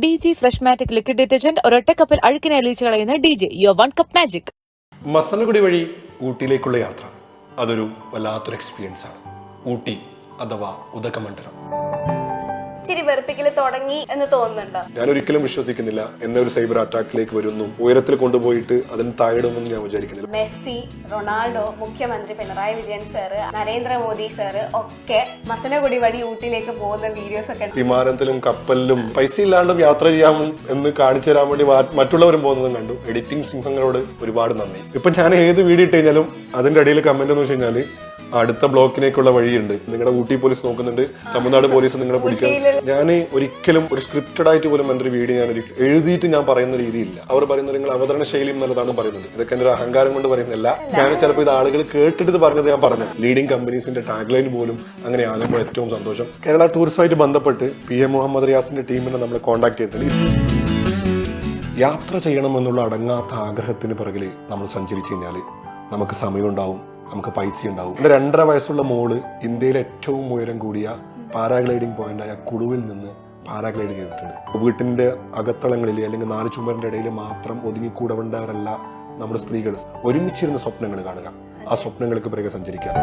DG Freshmatic Liquid Detergent ഒരൊറ്റ കപ്പിൽ അഴുക്കിനെ അലിയിച്ച് കളയുന്ന DG Your One Cup Magic. Masinagudi വഴി ഊട്ടിയിലേക്കുള്ള യാത്ര അതൊരു വല്ലാത്തൊരു എക്സ്പീരിയൻസ് ആണ്. ഊട്ടി അഥവാ ഉദകമണ്ഡലം ഇച്ചിരി വെറുപ്പിക്കൽ തുടങ്ങി എന്ന് തോന്നുന്നുണ്ടോ? ഞാൻ ഒരിക്കലും വിശ്വസിക്കുന്നില്ല എന്നെ ഒരു സൈബർ അറ്റാക്കിലേക്ക് വരുന്നു, ഉയരത്തിൽ കൊണ്ടുപോയിട്ട് അതിന് താഴെടുമെന്ന് ഞാൻ വിചാരിക്കുന്നില്ല. മെസ്സി, റൊണാൾഡോ, മുഖ്യമന്ത്രി പിണറായി വിജയൻ സാറ്, നരേന്ദ്രമോദി സാറ് ഒക്കെ മസനഗുഡി വഴി ഊട്ടിയിലേക്ക് പോകുന്ന വീഡിയോസ് ഒക്കെ വിമാനത്തിലും കപ്പലിലും പൈസ ഇല്ലാണ്ടും യാത്ര ചെയ്യാം എന്ന് കാണിച്ചു തരാൻ വേണ്ടി മറ്റുള്ളവരും പോകുന്നതും കണ്ടു. എഡിറ്റിംഗ് സിംഹങ്ങളോട് ഒരുപാട് നന്ദി. ഇപ്പൊ ഞാൻ ഏത് വീഡിയോ ഇട്ട് കഴിഞ്ഞാലും അതിന്റെ അടിയിൽ കമന്റ് എന്ന് വെച്ച് കഴിഞ്ഞാല് അടുത്ത ബ്ലോക്കിലേക്കുള്ള വഴിയുണ്ട്, നിങ്ങളുടെ ഊട്ടി പോലീസ് നോക്കുന്നുണ്ട്, തമിഴ്നാട് പോലീസ് നിങ്ങളെ പിടിക്കാൻ. ഞാൻ ഒരിക്കലും ഒരു സ്ക്രിപ്റ്റഡ് ആയിട്ട് പോലും എൻ്റെ ഒരു വീഡിയോ ഞാൻ എഴുതിയിട്ട് ഞാൻ പറയുന്ന രീതിയില്ല. അവർ പറയുന്നത് നിങ്ങൾ അവതരണ ശൈലിയും നല്ലതാണ് പറയുന്നത്. ഇതൊക്കെ എൻ്റെ ഒരു അഹങ്കാരം കൊണ്ട് പറയുന്നില്ല. ഞാൻ ചിലപ്പോൾ ഇത് ആളുകൾ കേട്ടിട്ട് പറഞ്ഞത് ഞാൻ പറഞ്ഞത്. ലീഡിംഗ് കമ്പനീസിന്റെ ടാഗ് ലൈൻ പോലും അങ്ങനെ ആകുമ്പോൾ ഏറ്റവും സന്തോഷം. കേരള ടൂറിസമായിട്ട് ബന്ധപ്പെട്ട് PM മുഹമ്മദ് റിയാസിന്റെ ടീമിനെ നമ്മൾ കോൺടാക്ട് ചെയ്തിട്ടുണ്ട്. യാത്ര ചെയ്യണമെന്നുള്ള അടങ്ങാത്ത ആഗ്രഹത്തിന് പിറകിൽ നമ്മൾ സഞ്ചരിച്ചു കഴിഞ്ഞാൽ നമുക്ക് സമയം ഉണ്ടാവും, നമുക്ക് പൈസ ഉണ്ടാവും. എൻ്റെ 2.5 വയസ്സുള്ള മോള് ഇന്ത്യയിലെ ഏറ്റവും ഉയരം കൂടിയ പാരാഗ്ലൈഡിംഗ് പോയിന്റായ കുളുവിൽ നിന്ന് പാരാഗ്ലൈഡ് ചെയ്തിട്ടുണ്ട്. വീട്ടിന്റെ അകത്തളങ്ങളിൽ അല്ലെങ്കിൽ 4 ചുമരിന്റെ ഇടയിൽ മാത്രം ഒതുങ്ങിക്കൂടേണ്ടവരല്ല നമ്മുടെ സ്ത്രീകൾ. ഒരുമിച്ചിരുന്ന സ്വപ്നങ്ങൾ കാണുക, ആ സ്വപ്നങ്ങൾക്ക് പിറകെ സഞ്ചരിക്കുക.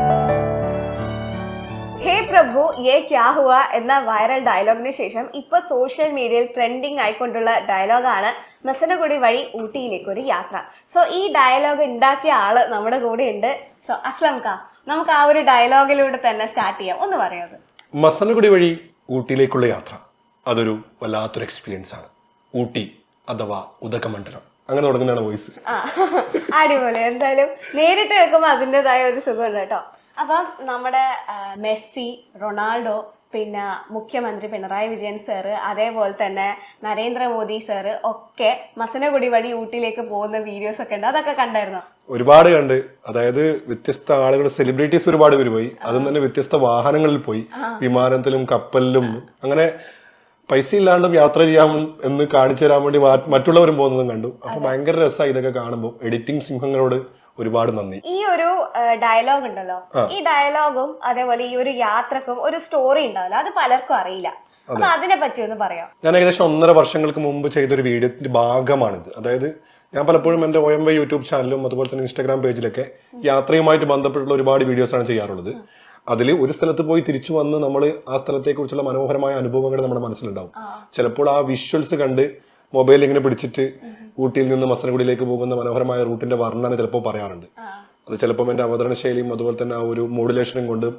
ഹേ പ്രഭു യേ ക്യാ ഹുവ എന്ന വൈറൽ ഡയലോഗിന് ശേഷം ഇപ്പൊ സോഷ്യൽ മീഡിയയിൽ ട്രെൻഡിങ് ആയിക്കൊണ്ടുള്ള ഡയലോഗാണ് മസനഗുഡി വഴി ഊട്ടിയിലേക്ക് ഒരു യാത്ര. സോ ഈ ഡയലോഗ് ഉണ്ടാക്കിയ ആള് നമ്മുടെ കൂടെ ഉണ്ട്. സോ അസ്ലം കാ, നമുക്ക് ആ ഒരു ഡയലോഗിലൂടെ തന്നെ സ്റ്റാർട്ട് ചെയ്യാം, ഒന്ന് പറയാത്. മസനഗുഡി വഴി ഊട്ടിയിലേക്കുള്ള യാത്ര അതൊരു വല്ലാത്തൊരു എക്സ്പീരിയൻസ് ആണ്. ഊട്ടി അഥവാ ഉദകമണ്ഡലം അങ്ങനെ തുടങ്ങുന്നതാണ് വോയിസ്. അടിപൊളി. എന്തായാലും നേരിട്ട് കേൾക്കുമ്പോൾ അതിൻ്റെതായ ഒരു സുഖമുണ്ട് കേട്ടോ. അപ്പം നമ്മുടെ മെസ്സി, റൊണാൾഡോ, പിന്നെ മുഖ്യമന്ത്രി പിണറായി വിജയൻ സാറ്, അതേപോലെ തന്നെ നരേന്ദ്രമോദി സാറ് ഒക്കെ മസനഗുഡി വഴി ഊട്ടിയിലേക്ക് പോകുന്ന വീഡിയോസ് ഒക്കെ ഉണ്ട്. അതൊക്കെ കണ്ടായിരുന്നോ? ഒരുപാട് കണ്ട്. അതായത് വ്യത്യസ്ത ആളുകൾ, സെലിബ്രിറ്റീസ് ഒരുപാട് പേര് പോയി. അതും തന്നെ വ്യത്യസ്ത വാഹനങ്ങളിൽ പോയി, വിമാനത്തിലും കപ്പലിലും. അങ്ങനെ പൈസ ഇല്ലാണ്ടും യാത്ര ചെയ്യാം എന്ന് കാണിച്ചു തരാൻ വേണ്ടി മറ്റുള്ളവരും പോകുന്നതും കണ്ടു. അപ്പൊ ഭയങ്കര രസമായി ഇതൊക്കെ കാണുമ്പോൾ. എഡിറ്റിംഗ് സിംഹങ്ങളോട് ഒരുപാട് നന്ദി. ഈ ഒരു ഡയലോഗ് ഉണ്ടല്ലോ, ഈ ഡയലോഗും അതേപോലെ ഈ ഒരു യാത്രക്കും ഒരു സ്റ്റോറി ഉണ്ടാവില്ല, അത് പലർക്കും അറിയില്ല. അപ്പൊ അതിനെ പറ്റി ഒന്ന് പറയാം. ഞാൻ ഏകദേശം 1.5 വർഷങ്ങൾക്ക് മുമ്പ് ചെയ്തൊരു വീഡിയോത്തിന്റെ ഭാഗമാണിത്. അതായത് ഞാൻ പലപ്പോഴും എന്റെ OMY യൂട്യൂബ് ചാനലും അതുപോലെ തന്നെ ഇൻസ്റ്റാഗ്രാം പേജിലൊക്കെ യാത്രയുമായിട്ട് ബന്ധപ്പെട്ടുള്ള ഒരുപാട് വീഡിയോസ് ആണ് ചെയ്യാറുള്ളത്. അതിൽ ഒരു സ്ഥലത്ത് പോയി തിരിച്ചു വന്ന് നമ്മൾ ആ സ്ഥലത്തെ കുറിച്ചുള്ള മനോഹരമായ അനുഭവങ്ങൾ നമ്മുടെ മനസ്സിലുണ്ടാവും. ചിലപ്പോൾ ആ വിഷ്വൽസ് കണ്ട് മൊബൈൽ ഇങ്ങനെ പിടിച്ചിട്ട് ഊട്ടിയിൽ നിന്ന് മസനഗുഡിയിലേക്ക് പോകുന്ന മനോഹരമായ റൂട്ടിന്റെ വർണ്ണന ചിലപ്പോൾ പറയാറുണ്ട്. അത് ചിലപ്പോൾ എൻ്റെ അവതരണ ശൈലിയും അതുപോലെ തന്നെ ആ ഒരു മോഡുലേഷനും കൊണ്ടും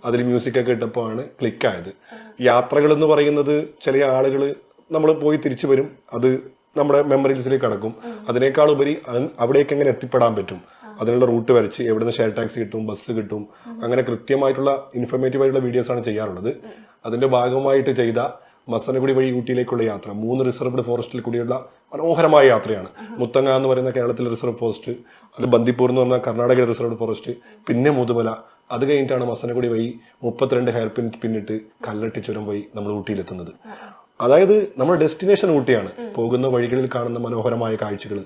അതിൽ മ്യൂസിക് ഒക്കെ ഇട്ടപ്പോൾ ആണ് ക്ലിക്കായത്. യാത്രകൾ എന്ന് പറയുന്നത് ചില ആളുകൾ നമ്മൾ പോയി തിരിച്ചു വരും, അത് നമ്മുടെ മെമ്മറീസിലേക്ക് കടക്കും. അതിനേക്കാൾ ഉപരി അവിടേക്ക് എങ്ങനെ എത്തിപ്പെടാൻ പറ്റും, അതിനുള്ള റൂട്ട് വരച്ച് എവിടുന്ന് ഷെയർ ടാക്സി കിട്ടും, ബസ് കിട്ടും, അങ്ങനെ കൃത്യമായിട്ടുള്ള ഇൻഫർമേറ്റീവ് ആയിട്ടുള്ള വീഡിയോസ് ആണ് ചെയ്യാറുള്ളത്. അതിന്റെ ഭാഗമായിട്ട് ചെയ്ത മസനഗുഡി വഴി ഊട്ടിയിലേക്കുള്ള യാത്ര 3 റിസർവ്ഡ് ഫോറസ്റ്റിൽ കൂടിയുള്ള മനോഹരമായ യാത്രയാണ്. മുത്തങ്ങ എന്ന് പറയുന്ന കേരളത്തിലെ റിസർവ് ഫോറസ്റ്റ്, അത് ബന്ദിപ്പൂർ എന്ന് പറഞ്ഞ കർണാടകയിലെ റിസർവ്ഡ് ഫോറസ്റ്റ്, പിന്നെ മുതുമല. അത് കഴിഞ്ഞിട്ടാണ് മസനഗുഡി വഴി 32 ഹെയർ പിന്നിട്ട് കല്ലട്ടി ചുരം വഴി നമ്മൾ ഊട്ടിയിലെത്തുന്നത്. അതായത് നമ്മുടെ ഡെസ്റ്റിനേഷൻ ഊട്ടിയാണ്. പോകുന്ന വഴികളിൽ കാണുന്ന മനോഹരമായ കാഴ്ചകൾ,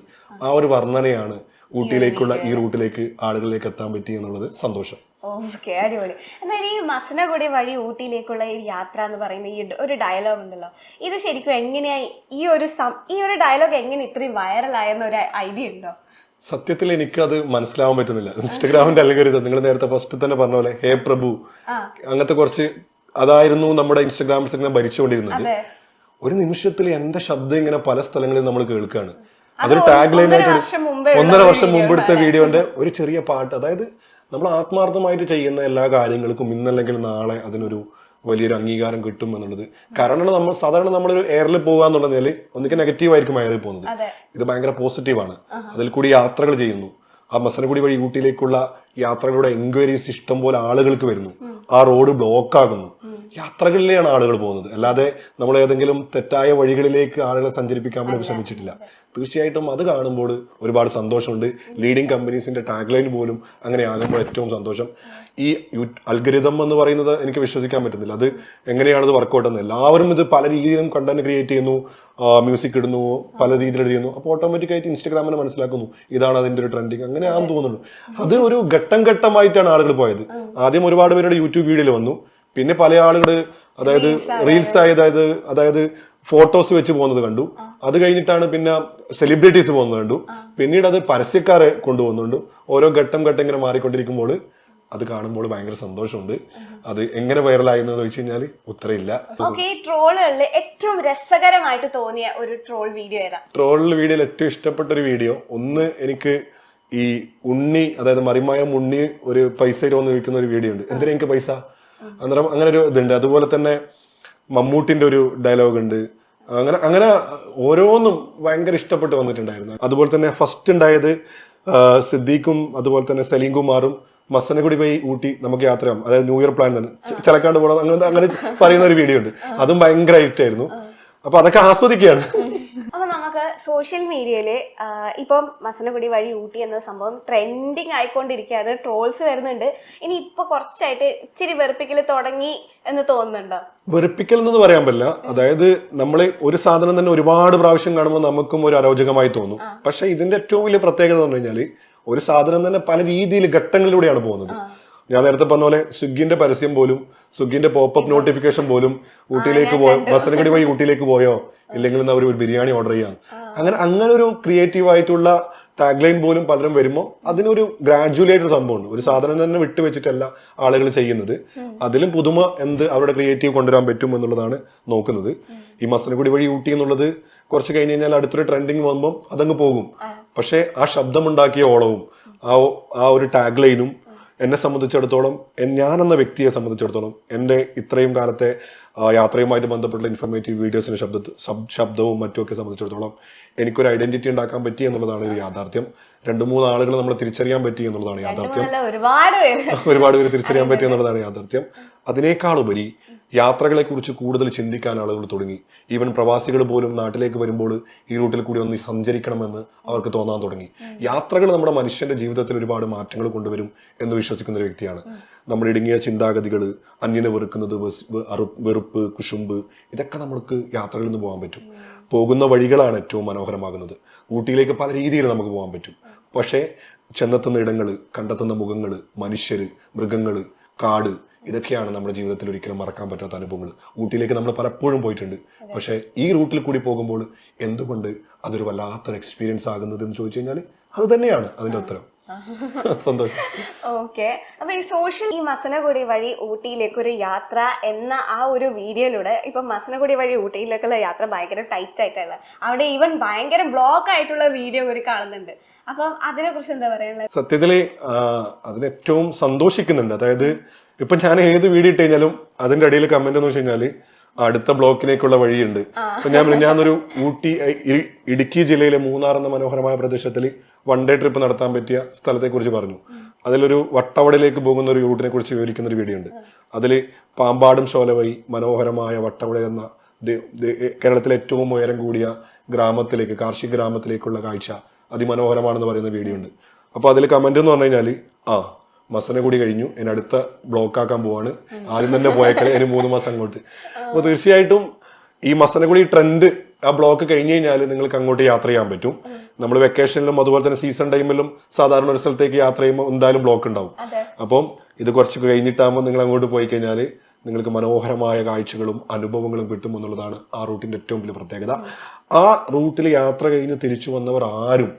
ആ ഒരു വർണ്ണനയാണ് ഊട്ടിയിലേക്കുള്ള ഈ റൂട്ടിലേക്ക് ആളുകളിലേക്ക് എത്താൻ പറ്റി എന്നുള്ളത് സന്തോഷം. ഓക്കെ, അടിപൊളി. എന്നാൽ ഈ മസനഗുഡി വഴി ഊട്ടിയിലേക്കുള്ള ഈ യാത്ര എന്ന് പറയുന്ന ഈ ഒരു ഡയലോഗ് ഉണ്ടല്ലോ, ഇത് ശരിക്കും എങ്ങനെയായി ഈ ഒരു ഡയലോഗ് എങ്ങനെ ഇത്രയും വൈറലായെന്ന ഒരു ഐഡിയ ഉണ്ടോ? സത്യത്തിൽ എനിക്കത് മനസ്സിലാവാൻ പറ്റുന്നില്ല. ഇൻസ്റ്റഗ്രാമിന്റെ അൽഗോരിതം, നിങ്ങൾ നേരത്തെ ഫസ്റ്റ് തന്നെ പറഞ്ഞ പോലെ ഹേ പ്രഭു അങ്ങനത്തെ കുറച്ച് അതായിരുന്നു നമ്മുടെ ഇൻസ്റ്റഗ്രാമിൽ ഭരിച്ചുകൊണ്ടിരുന്നത്. ഒരു നിമിഷത്തിൽ എന്റെ ശബ്ദം ഇങ്ങനെ പല സ്ഥലങ്ങളിൽ നമ്മൾ കേൾക്കുകയാണ്. അതൊരു ടാഗ് ലൈൻ ആയിട്ട് 1.5 വർഷം മുമ്പ് എടുത്ത വീഡിയോന്റെ ഒരു ചെറിയ പാട്ട്. അതായത് നമ്മൾ ആത്മാർത്ഥമായിട്ട് ചെയ്യുന്ന എല്ലാ കാര്യങ്ങൾക്കും ഇന്നല്ലെങ്കിൽ നാളെ അതിനൊരു വലിയൊരു അംഗീകാരം കിട്ടും എന്നുള്ളത്. കാരണം നമ്മൾ സാധാരണ നമ്മളൊരു എയറിൽ പോകുക എന്നുള്ളതിൽ ഒന്നിക്ക് നെഗറ്റീവ് ആയിരിക്കും എയറിൽ പോകുന്നത്. ഇത് ഭയങ്കര പോസിറ്റീവാണ്. അതിൽ കൂടി യാത്രകൾ ചെയ്യുന്നു. ആ മസനഗുഡി വഴി ഊട്ടിയിലേക്കുള്ള യാത്രകളുടെ എൻക്വയറീസ് ഇഷ്ടം പോലെ ആളുകൾക്ക് വരുന്നു. ആ റോഡ് ബ്ലോക്ക് ആകുന്നു. യാത്രകളിലെയാണ് ആളുകൾ പോകുന്നത്, അല്ലാതെ നമ്മൾ ഏതെങ്കിലും തെറ്റായ വഴികളിലേക്ക് ആളുകളെ സഞ്ചരിപ്പിക്കാൻ വേണ്ടി ശ്രമിച്ചിട്ടില്ല. തീർച്ചയായിട്ടും അത് കാണുമ്പോൾ ഒരുപാട് സന്തോഷമുണ്ട്. ലീഡിംഗ് കമ്പനീസിന്റെ ടാഗ് ലൈൻ പോലും അങ്ങനെ ആകുമ്പോൾ ഏറ്റവും സന്തോഷം. ഈ അൽഗരിതം എന്ന് പറയുന്നത് എനിക്ക് വിശ്വസിക്കാൻ പറ്റുന്നില്ല. അത് എങ്ങനെയാണത് വർക്കൗട്ട് എന്ന്. എല്ലാവരും ഇത് പല രീതിയിലും കണ്ടന്റ് ക്രിയേറ്റ് ചെയ്യുന്നു, മ്യൂസിക് ഇടുന്നു, പല രീതിയിൽ ചെയ്യുന്നു. അപ്പോൾ ഓട്ടോമാറ്റിക്കായിട്ട് ഇൻസ്റ്റഗ്രാമിനെ മനസ്സിലാക്കുന്നു ഇതാണ് അതിന്റെ ഒരു ട്രെൻഡിങ്. അങ്ങനെയാണെന്ന് തോന്നുന്നു. അത് ഒരു ഘട്ടം ഘട്ടമായിട്ടാണ് ആളുകൾ പോയത്. ആദ്യം ഒരുപാട് പേരുടെ യൂട്യൂബ് വീഡിയോയിൽ വന്നു, പിന്നെ പല ആളുകൾ അതായത് റീൽസ് അതായത് ഫോട്ടോസ് വെച്ച് പോകുന്നത് കണ്ടു. അത് കഴിഞ്ഞിട്ടാണ് പിന്നെ സെലിബ്രിറ്റീസ് പോകുന്നത് കണ്ടു. പിന്നീട് അത് പരസ്യക്കാരെ കൊണ്ടുപോകുന്നുണ്ട്. ഓരോ ഘട്ടം ഇങ്ങനെ മാറിക്കൊണ്ടിരിക്കുമ്പോൾ അത് കാണുമ്പോൾ ഭയങ്കര സന്തോഷമുണ്ട്. അത് എങ്ങനെ വൈറലായെന്ന് ചോദിച്ചു കഴിഞ്ഞാൽ ഉത്തരമില്ല. ഓക്കെ, ഈ ട്രോളുകളിൽ ഏറ്റവും രസകരമായിട്ട് തോന്നിയ ഒരു ട്രോൾ വീഡിയോ ഏതാ? ട്രോളിൽ വീഡിയോയിൽ ഏറ്റവും ഇഷ്ടപ്പെട്ട ഒരു വീഡിയോ ഒന്ന് എനിക്ക് ഈ ഉണ്ണി, അതായത് മറിമായം ഉണ്ണി ഒരു പൈസ തരുമെന്ന് ചോദിക്കുന്ന ഒരു വീഡിയോ ഉണ്ട്. എന്തിനാ എനിക്ക് പൈസ, അന്നേരം അങ്ങനെ ഒരു ഇതുണ്ട്. അതുപോലെ തന്നെ മമ്മൂട്ടിന്റെ ഒരു ഡയലോഗ് ഉണ്ട്. അങ്ങനെ ഓരോന്നും ഭയങ്കര ഇഷ്ടപ്പെട്ട് വന്നിട്ടുണ്ടായിരുന്നു. അതുപോലെ തന്നെ ഫസ്റ്റ് ഉണ്ടായത് സിദ്ദീഖും അതുപോലെ തന്നെ സലീം കുമാറും മസനഗുഡി പോയി ഊട്ടി നമുക്ക് യാത്രയാവും, അതായത് ന്യൂ ഇയർ പ്ലാൻ തന്നെ ചിലക്കാണ്ട് പോകണം അങ്ങനെ പറയുന്ന ഒരു വീഡിയോ ഉണ്ട്. അതും ഭയങ്കര ഹിറ്റായിരുന്നു. അപ്പൊ അതൊക്കെ ആസ്വദിക്കുകയാണ്. അപ്പൊ നമുക്ക് സോഷ്യൽ മീഡിയയില് ഇപ്പം മസനഗുഡി വഴി ഊട്ടി എന്ന സംഭവം ട്രെൻഡിങ് ആയിക്കൊണ്ടിരിക്കുകയാണ്. ട്രോൾസ് വരുന്നുണ്ട്. ഇനി ഇപ്പൊ കുറച്ചായിട്ട് ഇച്ചിരി വെറുപ്പിക്കൽ തുടങ്ങി എന്ന് തോന്നുന്നുണ്ടോ? വെറുപ്പിക്കൽ എന്ന് പറയാൻ പറ്റില്ല. അതായത് നമ്മൾ ഒരു സാധനം തന്നെ ഒരുപാട് പ്രാവശ്യം കാണുമ്പോൾ നമുക്കും ഒരു അരോചകമായി തോന്നും. പക്ഷെ ഇതിന്റെ ഏറ്റവും വലിയ പ്രത്യേകത എന്ന് പറഞ്ഞു കഴിഞ്ഞാൽ ഒരു സാധനം തന്നെ പല രീതിയിൽ ഘട്ടങ്ങളിലൂടെയാണ് പോകുന്നത്. ഞാൻ നേരത്തെ പറഞ്ഞ പോലെ സ്വിഗ്ഗിന്റെ പരസ്യം പോലും, സ്വിഗ്ഗിന്റെ പോപ്പപ്പ് നോട്ടിഫിക്കേഷൻ പോലും ഊട്ടിയിലേക്ക് പോയോ, മസനഗുഡി വഴി ഊട്ടിയിലേക്ക് പോയോ, ഇല്ലെങ്കിൽ അവർ ഒരു ബിരിയാണി ഓർഡർ ചെയ്യാം, അങ്ങനെ ഒരു ക്രിയേറ്റീവ് ആയിട്ടുള്ള ടാഗ് ലൈൻ പോലും പലരും വരുമ്പോൾ അതിനൊരു ഗ്രാജുവലി ആയിട്ടൊരു സംഭവമുണ്ട്. ഒരു സാധനം തന്നെ വിട്ടുവെച്ചിട്ടല്ല ആളുകൾ ചെയ്യുന്നത്. അതിലും പുതുമ അവരുടെ ക്രിയേറ്റീവ് കൊണ്ടുവരാൻ പറ്റും എന്നുള്ളതാണ് നോക്കുന്നത്. ഈ മസനഗുഡി വഴി ഊട്ടി എന്നുള്ളത് കുറച്ച് കഴിഞ്ഞ് കഴിഞ്ഞാൽ അടുത്തൊരു ട്രെൻഡിങ് വന്നപ്പോൾ അതങ്ങ് പോകും. പക്ഷെ ആ ശബ്ദമുണ്ടാക്കിയ ഓളവും ആ ഒരു ടാഗ് ലൈനും എന്നെ സംബന്ധിച്ചിടത്തോളം, ഞാനെന്ന വ്യക്തിയെ സംബന്ധിച്ചിടത്തോളം, എൻ്റെ ഇത്രയും കാലത്തെ യാത്രയുമായിട്ട് ബന്ധപ്പെട്ടുള്ള ഇൻഫർമേറ്റീവ് വീഡിയോസിന്റെ ശബ്ദവും മറ്റുമൊക്കെ സംബന്ധിച്ചിടത്തോളം എനിക്കൊരു ഐഡന്റിറ്റി ഉണ്ടാക്കാൻ പറ്റി എന്നുള്ളതാണ് ഒരു യാഥാർത്ഥ്യം. 2-3 ആളുകൾ നമ്മൾ തിരിച്ചറിയാൻ പറ്റി എന്നുള്ളതാണ് യാഥാർത്ഥ്യം. ഒരുപാട് പേര് തിരിച്ചറിയാൻ പറ്റി എന്നുള്ളതാണ് യാഥാർത്ഥ്യം. അതിനേക്കാളുപരി യാത്രകളെ കുറിച്ച് കൂടുതൽ ചിന്തിക്കാൻ ആളുകൾ തുടങ്ങി. ഈവൻ പ്രവാസികൾ പോലും നാട്ടിലേക്ക് വരുമ്പോൾ ഈ റൂട്ടിൽ കൂടി ഒന്ന് സഞ്ചരിക്കണമെന്ന് അവർക്ക് തോന്നാൻ തുടങ്ങി. യാത്രകൾ നമ്മുടെ മനുഷ്യന്റെ ജീവിതത്തിൽ ഒരുപാട് മാറ്റങ്ങൾ കൊണ്ടുവരും എന്ന് വിശ്വസിക്കുന്ന ഒരു വ്യക്തിയാണ്. നമ്മൾ ഇടുങ്ങിയ ചിന്താഗതികൾ, അന്യനെ വെറുക്കുന്നത്, വെറുപ്പ്, കുശുമ്പ്, ഇതൊക്കെ നമുക്ക് യാത്രകളിൽ നിന്ന് പോകാൻ പറ്റും. പോകുന്ന വഴികളാണ് ഏറ്റവും മനോഹരമാകുന്നത്. ഊട്ടിയിലേക്ക് പല രീതിയിൽ നമുക്ക് പോകാൻ പറ്റും. പക്ഷേ ചെന്നെത്തുന്ന ഇടങ്ങൾ, കണ്ടെത്തുന്ന മുഖങ്ങൾ, മനുഷ്യര്, മൃഗങ്ങൾ, കാട്, ഇതൊക്കെയാണ് നമ്മുടെ ജീവിതത്തിൽ ഒരിക്കലും മറക്കാൻ പറ്റാത്ത അനുഭവങ്ങൾ. ഊട്ടിയിലേക്ക് നമ്മൾ പലപ്പോഴും പോയിട്ടുണ്ട്. പക്ഷേ ഈ റൂട്ടിൽ കൂടി പോകുമ്പോൾ എന്തുകൊണ്ട് അതൊരു വല്ലാത്തൊരു എക്സ്പീരിയൻസ് ആകുന്നത് എന്ന് ചോദിച്ചു കഴിഞ്ഞാൽ അത് തന്നെയാണ് അതിന്റെ ഉത്തരം. സന്തോഷം. ഓക്കെ, അപ്പൊ ഈ മസനഗുഡി വഴി ഊട്ടിയിലേക്ക് ഒരു യാത്ര എന്ന ആ ഒരു വീഡിയോയിലൂടെ ഇപ്പൊ മസനഗുഡി വഴി ഊട്ടിയിലേക്കുള്ള യാത്ര ഭയങ്കര ടൈറ്റ് ആയിട്ടുള്ള, അവിടെ ഈവൻ ഭയങ്കര ബ്ലോക്ക് ആയിട്ടുള്ള വീഡിയോ ഒരു കാണുന്നുണ്ട്. അപ്പം അതിനെ കുറിച്ച് എന്താ പറയാനുള്ളത്? സത്യത്തില് അതിനേറ്റവും സന്തോഷിക്കുന്നുണ്ട്. അതായത് ഇപ്പൊ ഞാൻ ഏത് വീഡിയോ ഇട്ട് കഴിഞ്ഞാലും അതിന്റെ അടിയിൽ കമന്റ് എന്ന് വെച്ച് കഴിഞ്ഞാല് അടുത്ത ബ്ലോക്കിലേക്കുള്ള വഴിയുണ്ട്. അപ്പൊ ഞാനൊരു ഇടുക്കി ജില്ലയിലെ മൂന്നാർ എന്ന മനോഹരമായ പ്രദേശത്തിൽ 1 ഡേ ട്രിപ്പ് നടത്താൻ പറ്റിയ സ്ഥലത്തെ കുറിച്ച് പറഞ്ഞു. അതിലൊരു വട്ടവടയിലേക്ക് പോകുന്ന ഒരു റൂട്ടിനെ കുറിച്ച് വിവരിക്കുന്ന ഒരു വീഡിയോ ഉണ്ട്. അതിൽ പാമ്പാടും ശോല വഴി മനോഹരമായ വട്ടവട എന്ന കേരളത്തിലെ ഏറ്റവും ഉയരം കൂടിയ ഗ്രാമത്തിലേക്ക്, കാർഷിക ഗ്രാമത്തിലേക്കുള്ള കാഴ്ച അതിമനോഹരമാണെന്ന് പറയുന്ന വീഡിയോ ഉണ്ട്. അപ്പൊ അതിൽ കമന്റ് എന്ന് പറഞ്ഞു കഴിഞ്ഞാൽ മസനഗുഡി കഴിഞ്ഞു, ഇനി അടുത്ത ബ്ലോക്ക് ആക്കാൻ പോവാണ്, ആദ്യം തന്നെ പോയേക്കളെ, ഇനി 3 മാസം അങ്ങോട്ട്. അപ്പൊ തീർച്ചയായിട്ടും ഈ മസനഗുഡി ട്രെൻഡ്, ആ ബ്ലോക്ക് കഴിഞ്ഞ് കഴിഞ്ഞാൽ നിങ്ങൾക്ക് അങ്ങോട്ട് യാത്ര ചെയ്യാൻ പറ്റും. നമ്മൾ വെക്കേഷനിലും അതുപോലെ തന്നെ സീസൺ ടൈമിലും സാധാരണ ഒരു സ്ഥലത്തേക്ക് യാത്ര ചെയ്യുമ്പോൾ എന്തായാലും ബ്ലോക്ക് ഉണ്ടാവും. അപ്പം ഇത് കുറച്ച് കഴിഞ്ഞിട്ടാകുമ്പോൾ നിങ്ങൾ അങ്ങോട്ട് പോയി കഴിഞ്ഞാൽ നിങ്ങൾക്ക് മനോഹരമായ കാഴ്ചകളും അനുഭവങ്ങളും കിട്ടും എന്നുള്ളതാണ് ആ റൂട്ടിന്റെ ഏറ്റവും വലിയ പ്രത്യേകത. ആ റൂട്ടിൽ യാത്ര കഴിഞ്ഞ് തിരിച്ചു വന്നവർ ആരും